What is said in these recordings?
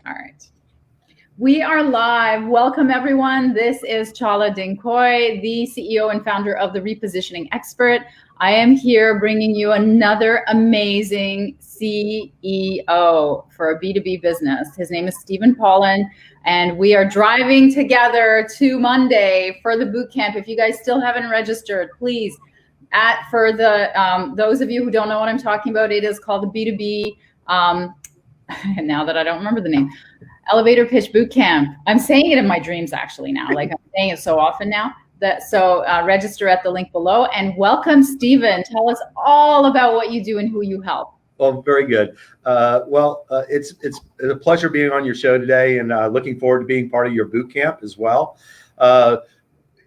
All right. We are live. Welcome, everyone. This is Chala Dinkoy, the CEO and founder of The Repositioning Expert. I am here bringing you another amazing CEO for a B2B business. His name is Stephen Pollan, and we are driving together to Monday for the boot camp. If you guys still haven't registered, please, for those of you who don't know what I'm talking about, it is called the B2B, now that I don't remember the name, Elevator Pitch Bootcamp. I'm saying it in my dreams actually now, like I'm saying it so often now. So register at the link below, and welcome, Stephen. Tell us all about what you do and who you help. Well, very good. It's a pleasure being on your show today, and looking forward to being part of your boot camp as well. I'm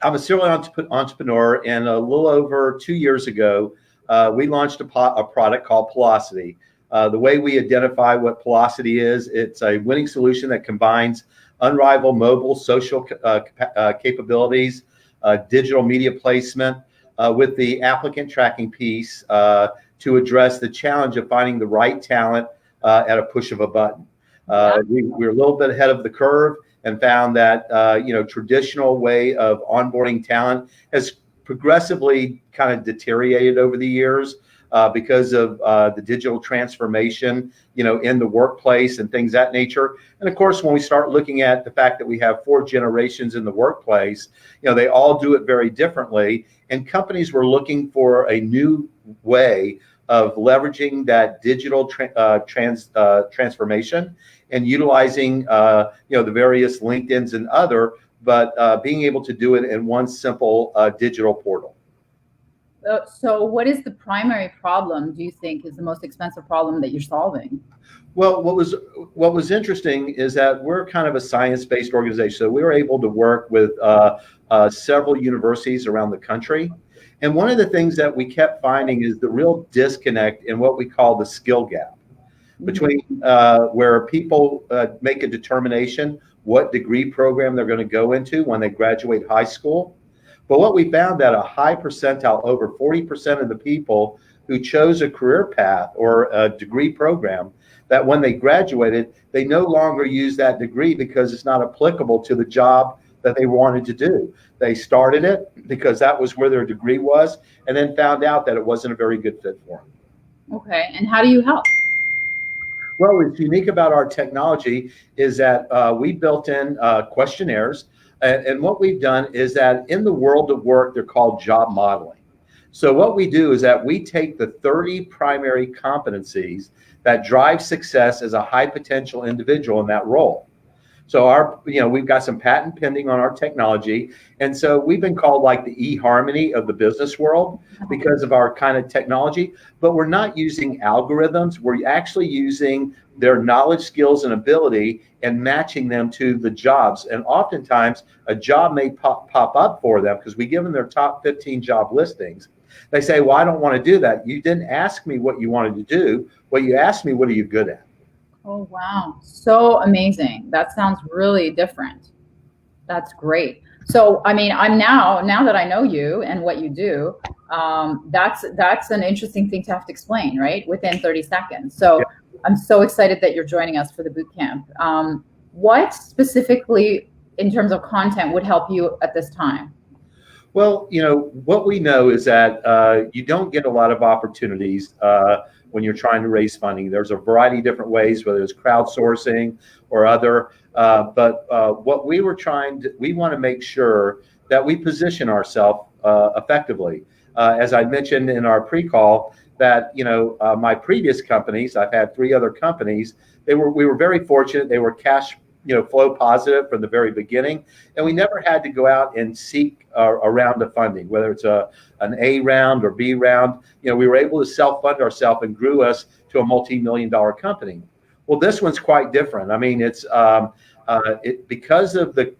a serial entrepreneur, and a little over 2 years ago, we launched a product called Pelocity. The way we identify what Pelocity is, it's a winning solution that combines unrivaled mobile social capabilities, digital media placement with the applicant tracking piece to address the challenge of finding the right talent at a push of a button. We're a little bit ahead of the curve and found that traditional way of onboarding talent has progressively kind of deteriorated over the years. Because of the digital transformation, in the workplace and things of that nature. And of course, when we start looking at the fact that we have 4 generations in the workplace, they all do it very differently. And companies were looking for a new way of leveraging that digital transformation and utilizing, the various LinkedIns and other, but being able to do it in one simple digital portal. So what is the primary problem, do you think, is the most expensive problem that you're solving? Well, what was interesting is that we're kind of a science-based organization. So we were able to work with several universities around the country. And one of the things that we kept finding is the real disconnect in what we call the skill gap between where people make a determination what degree program they're going to go into when they graduate high school. But what we found that a high percentile, over 40% of the people who chose a career path or a degree program, that when they graduated, they no longer use that degree because it's not applicable to the job that they wanted to do. They started it because that was where their degree was, and then found out that it wasn't a very good fit for them. Okay, and how do you help? Well, what's unique about our technology is that we built in questionnaires. And what we've done is that in the world of work, they're called job modeling. So what we do is that we take the 30 primary competencies that drive success as a high potential individual in that role. So we've got some patent pending on our technology. And so we've been called like the eHarmony of the business world because of our kind of technology, but we're not using algorithms. We're actually using their knowledge, skills, and ability and matching them to the jobs. And oftentimes a job may pop up for them because we give them their top 15 job listings. They say, well, I don't want to do that. You didn't ask me what you wanted to do. What you asked me, what are you good at? Oh, wow. So amazing. That sounds really different. That's great. So, I mean, now that I know you and what you do, that's an interesting thing to have to explain, right? Within 30 seconds. So yeah. I'm so excited that you're joining us for the bootcamp. What specifically in terms of content would help you at this time? Well, what we know is that you don't get a lot of opportunities when you're trying to raise funding. There's a variety of different ways, whether it's crowdsourcing or other. But what we want to make sure that we position ourselves effectively. As I mentioned in our pre-call, that my previous companies, I've had 3 other companies. We were very fortunate. They were cash flow positive from the very beginning, and we never had to go out and seek a round of funding, whether it's an A round or B round. We were able to self-fund ourselves and grew us to a multi-million-dollar company. Well, this one's quite different. I mean, it's because of the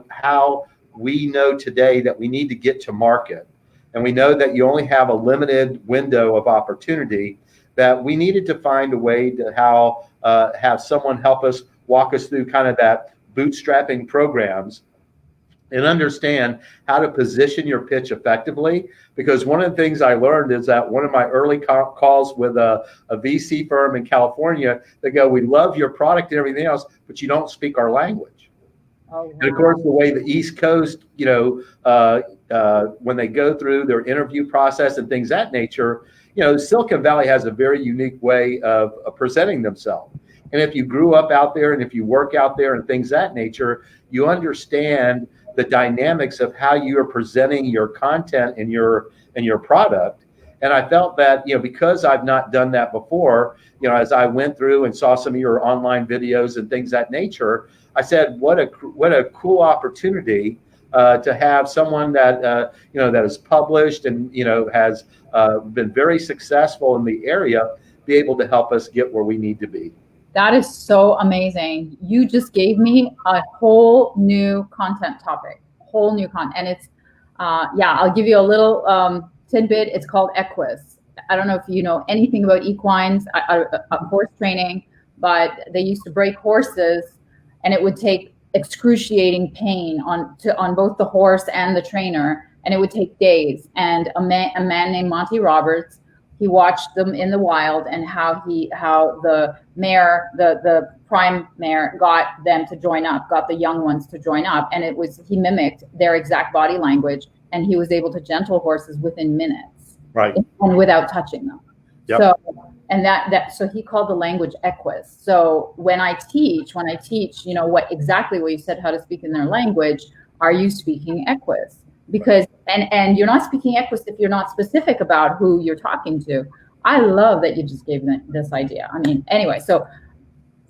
how we know today that we need to get to market, and we know that you only have a limited window of opportunity. That we needed to find a way to have someone help us walk us through kind of that bootstrapping programs and understand how to position your pitch effectively. Because one of the things I learned is that one of my early calls with a VC firm in California, they go, we love your product and everything else, but you don't speak our language. Oh, wow. And of course, the way the East Coast, when they go through their interview process and things of that nature, Silicon Valley has a very unique way of presenting themselves. And if you grew up out there and if you work out there and things of that nature, you understand the dynamics of how you are presenting your content and your product. And I felt that, because I've not done that before, as I went through and saw some of your online videos and things of that nature, I said, what a cool opportunity to have someone that, that is published and, has been very successful in the area, be able to help us get where we need to be. That is so amazing. You just gave me a whole new content topic, And it's, I'll give you a little tidbit. It's called equus. I don't know if you know anything about equines, horse training, but they used to break horses and it would take excruciating pain on both the horse and the trainer. And it would take days. And a man named Monty Roberts, he watched them in the wild and how the mare, the prime mare, got them to join up, got the young ones to join up. And he mimicked their exact body language, and he was able to gentle horses within minutes. Right. And without touching them. Yep. So he called the language equus. So when I teach, what you said, how to speak in their language, are you speaking equus? Because and you're not speaking equus if you're not specific about who you're talking to. I love that you just gave me this idea. Anyway, so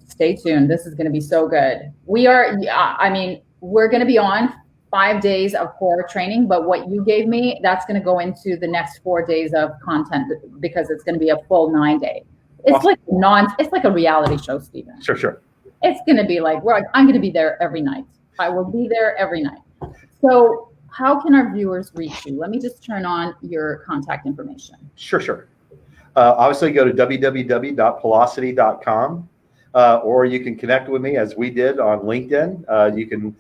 stay tuned. This is going to be so good. We're going to be on 5 days of core training, but what you gave me, that's going to go into the next 4 days of content, because it's going to be a full 9 day. It's awesome. It's like a reality show, Stephen. Sure. It's going to be like, I'm going to be there every night. I will be there every night. So how can our viewers reach you? Let me just turn on your contact information. Sure. Obviously, go to www.pelocity.com, or you can connect with me as we did on LinkedIn. You can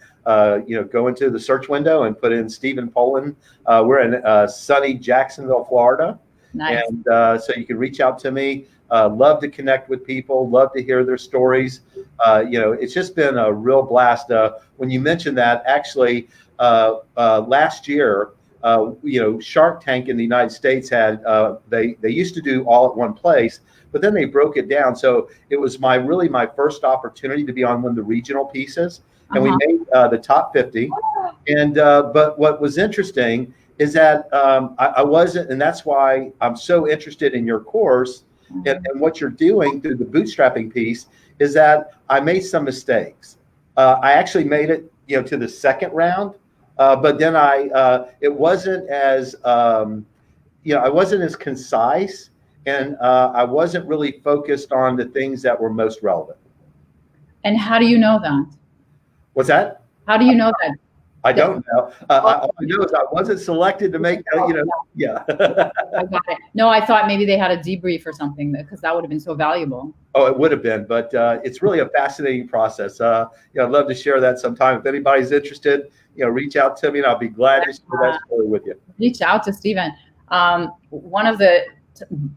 go into the search window and put in Stephen Pollan. We're in sunny Jacksonville, Florida. Nice. And so you can reach out to me. Love to connect with people. Love to hear their stories. It's just been a real blast. When you mentioned that, actually, last year, Shark Tank in the United States had, they used to do all at one place, but then they broke it down. So it was my first opportunity to be on one of the regional pieces, and we made the top 50. And but what was interesting is that I wasn't, and that's why I'm so interested in your course and what you're doing through the bootstrapping piece, is that I made some mistakes. I actually made it, to the second round. But then it wasn't as, I wasn't as concise, and I wasn't really focused on the things that were most relevant. And how do you know that? What's that? How do you know that? I don't know. All I know is I wasn't selected to make, yeah. I got it. No, I thought maybe they had a debrief or something, because that would have been so valuable. Oh, it would have been, but it's really a fascinating process. I'd love to share that sometime. If anybody's interested, reach out to me, and I'll be glad to share that story with you. Reach out to Stephen. One of the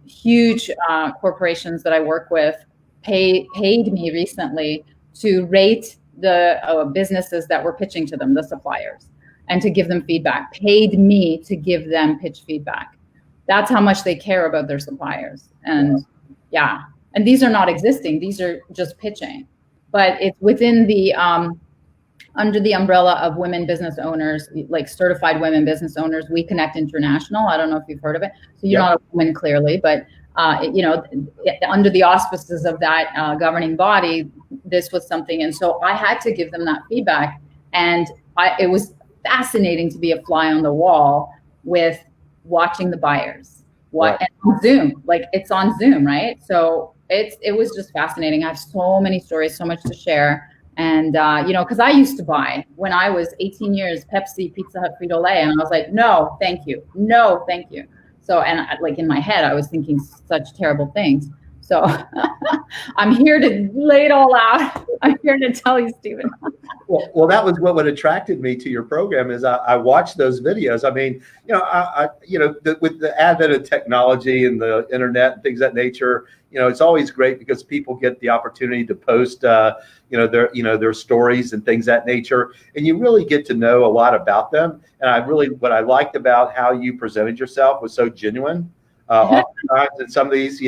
huge corporations that I work with paid me recently to rate the businesses that were pitching to them, the suppliers, and to give them feedback. Paid me to give them pitch feedback. That's how much they care about their suppliers. And and these are not existing. These are just pitching. But it's within the under the umbrella of women business owners, like certified women business owners, We Connect International. I don't know if you've heard of it. So you're not a woman, clearly, but under the auspices of that governing body, this was something. And so I had to give them that feedback. And it was fascinating to be a fly on the wall with watching the buyers. And on Zoom, like it's on Zoom, right? So it was just fascinating. I have so many stories, so much to share. And, because I used to buy, when I was 18 years, Pepsi, Pizza Hut, Frito-Lay, and I was like, no, thank you. No, thank you. So, and like in my head, I was thinking such terrible things. So I'm here to lay it all out. I'm here to tell you, Stephen. Well, that was what attracted me to your program is I watched those videos. I mean, with the advent of technology and the internet and things of that nature, it's always great because people get the opportunity to post, their stories and things of that nature, and you really get to know a lot about them. And what I liked about how you presented yourself was so genuine. Oftentimes in some of these,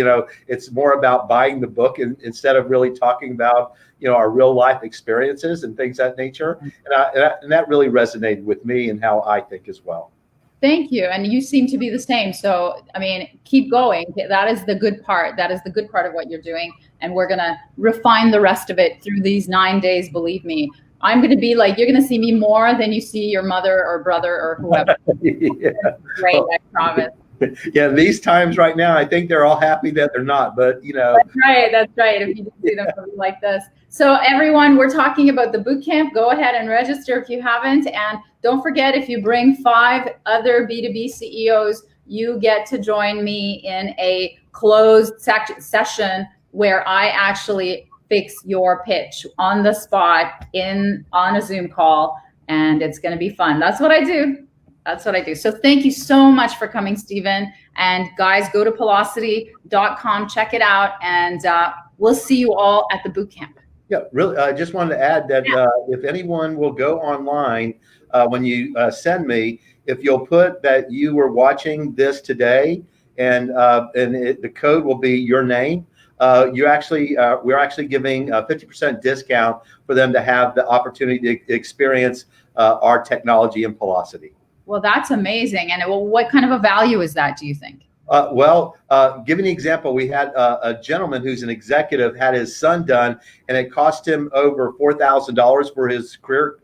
it's more about buying the book instead of really talking about, our real life experiences and things of that nature. And that really resonated with me and how I think as well. Thank you. And you seem to be the same. So, I mean, keep going. That is the good part. That is the good part of what you're doing. And we're going to refine the rest of it through these 9 days. Believe me, I'm going to be like, you're going to see me more than you see your mother or brother or whoever. Yeah. Great, I promise. Yeah, these times right now, I think they're all happy that they're not, but That's right. That's right. If you see them like this. So everyone, we're talking about the boot camp. Go ahead and register if you haven't. And don't forget, if you bring 5 other B2B CEOs, you get to join me in a closed session where I actually fix your pitch on the spot on a Zoom call. And it's going to be fun. That's what I do. That's what I do. So thank you so much for coming, Stephen. And guys, go to Pelocity.com, check it out, and we'll see you all at the boot camp. Yeah, really. I just wanted to add that if anyone will go online, when you send me, if you'll put that you were watching this today, and the code will be your name. We're actually giving a 50% discount for them to have the opportunity to experience our technology in Pelocity. Well, that's amazing. And what kind of a value is that, do you think? Giving an example, we had a gentleman who's an executive had his son done, and it cost him over $4,000 for his career,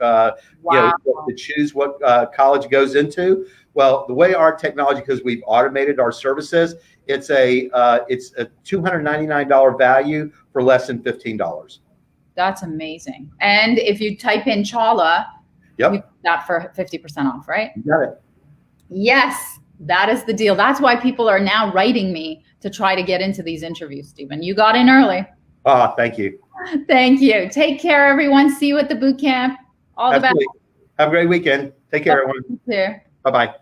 Wow. To choose what college he goes into. Well, the way our technology, because we've automated our services, it's a $299 value for less than $15. That's amazing. And if you type in Chala, yep, you get that for 50% off, right? You got it. Yes, that is the deal. That's why people are now writing me to try to get into these interviews, Stephen. You got in early. Oh, thank you. Thank you. Take care, everyone. See you at the boot camp. All the best. Have a great weekend. Take care, everyone. You too. Bye-bye.